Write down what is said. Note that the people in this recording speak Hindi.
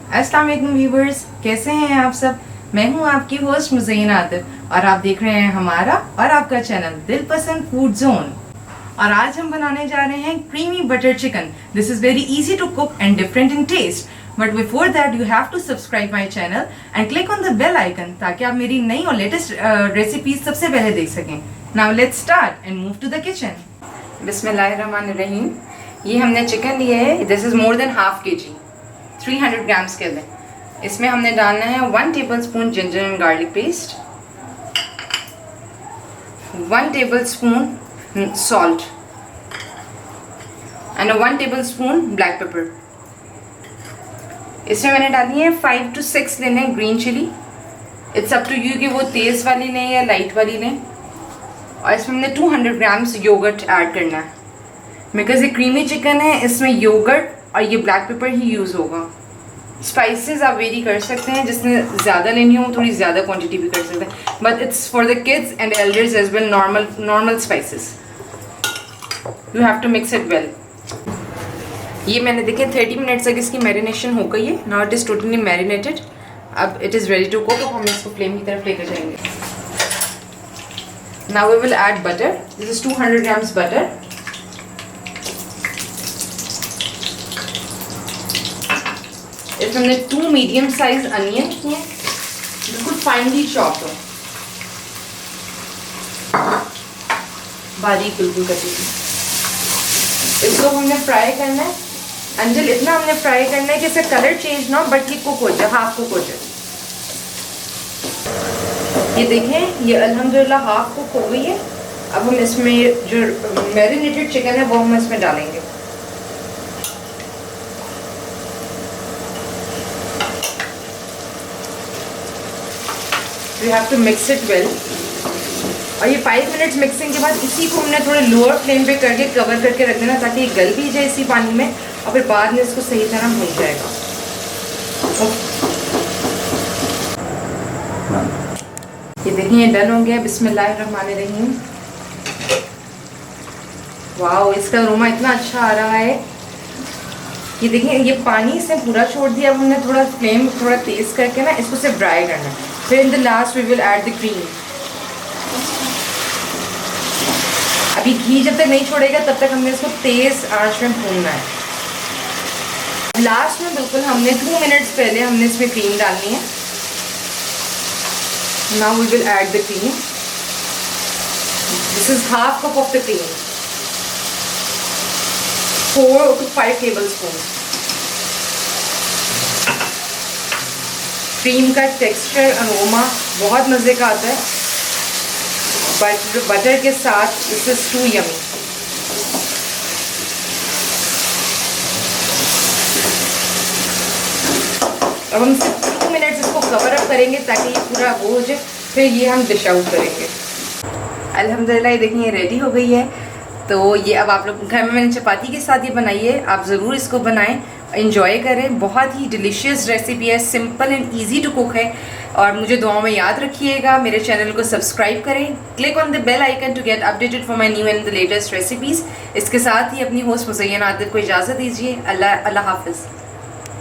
अस्सलाम वालेकुम व्यूवर्स, कैसे हैं आप सब। मैं हूं आपकी होस्ट मुज़य्यन आतिफ और आप देख रहे हैं हमारा और आपका चैनल दिल पसंद फूड जोन। और आज हम बनाने जा रहे हैं creamy butter chicken. This is very easy to cook and different in taste, but before that you have to subscribe my channel and click on the bell icon ताकि आप मेरी नई और लेटेस्ट रेसिपीज सबसे पहले देख सकें। Now let's start and move to the kitchen. बिस्मिल्लाहिर्रहमानिर्रहीम। ये हमने चिकन लिया है, this is more than half kg, 300 grams के लिए। इसमें हमने डालना है 1 tablespoon ginger and garlic paste, 1 tablespoon salt and 1 tablespoon black pepper. इसमें मैंने डाली है 5 to 6 लेने green chilli. It's up to you कि वो तेज़ वाली लें या लाइट वाली लें। और इसमें हमने 200 ग्राम्स योगर्ट ऐड करना है, बिकॉज ये क्रीमी चिकन है, इसमें योगर्ट और ये ब्लैक पेपर ही यूज़ होगा। स्पाइसेस आप वेरी कर सकते हैं, जिसने ज़्यादा लेनी हो थोड़ी ज़्यादा क्वांटिटी भी कर सकते हैं, but it's for the kids and elders as well. Normal spices you have to mix it well. ये मैंने देखे 30 मिनट्स तक इसकी मैरिनेशन हो गई है। Now it is totally marinated. अब it is ready to cook. हम इसको फ्लेम की तरफ लेकर जाएंगे। Now we will add butter. This is 200 grams butter. इसमें हमने 2 मीडियम साइज अनियन किए, बिल्कुल फाइनली चॉप हो, बारीक बिल्कुल कटी थी। इसको हमने फ्राई करना है अंजल, इतना हमने फ्राई करना है कि इसका कलर चेंज ना हो, बट ये कुक हो जाए, हाफ कुक हो जाए। ये देखें, ये अल्हम्दुलिल्लाह हाफ कुक हो गई है। अब हम इसमें जो मैरिनेटेड चिकन है वो हम इसमें डालेंगे। You have to mix it well। और ये 5 मिनट्स मिक्सिंग के बाद इसी को हमने थोड़े लोअर फ्लेम पे करके कवर करके रख देना, ताकि ये गल भी जाए इसी पानी में, और फिर बाद में इसको सही तरह भून जाएगा। ये देखिए, ये डन हो गया। बिस्मिल्लाहिर्रहमानिर्रहीम। वाह, इसका अरोमा इतना अच्छा आ रहा है। ये देखिए, ये पानी इसने पूरा छोड़ दिया। अब हमने थोड़ा फ्लेम थोड़ा तेज़ करके ना इसको सिर्फ ड्राई करना है। फिर in the last we will add the cream. अभी घी जब तक नहीं छोड़ेगा तब तक हमने इसको तेज़ आंच में भूनना है। लास्ट में बिल्कुल हमने 2 मिनट्स पहले हमने इसमें क्रीम डालनी है। Now we will add the cream. This is half cup of the cream, 4 to 5 tablespoon. Cream का टेक्सचर अरोमा बहुत मज़े का आता है, बटर के साथ। This is too yummy. अब हम सिर्फ 2 मिनट्स इसको कवर अप करेंगे ताकि ये पूरा वो हो जाए, फिर ये हम डिश आउट करेंगे। अल्हम्दुलिल्लाह, ये देखिए ये रेडी हो गई है। तो ये अब आप लोग घर में मैंने चपाती के साथ ये बनाई है, आप ज़रूर इसको बनाएं, एंजॉय करें। बहुत ही डिलीशियस रेसिपी है, simple and easy to cook है। और मुझे दुआओं में याद रखिएगा। मेरे चैनल को सब्सक्राइब करें, click on the bell icon to get updated for my new and the latest recipes. इसके साथ ही अपनी होस्ट मुज़य्यन आतिफ को इजाज़त दीजिए। अल्लाह हाफ़िज़।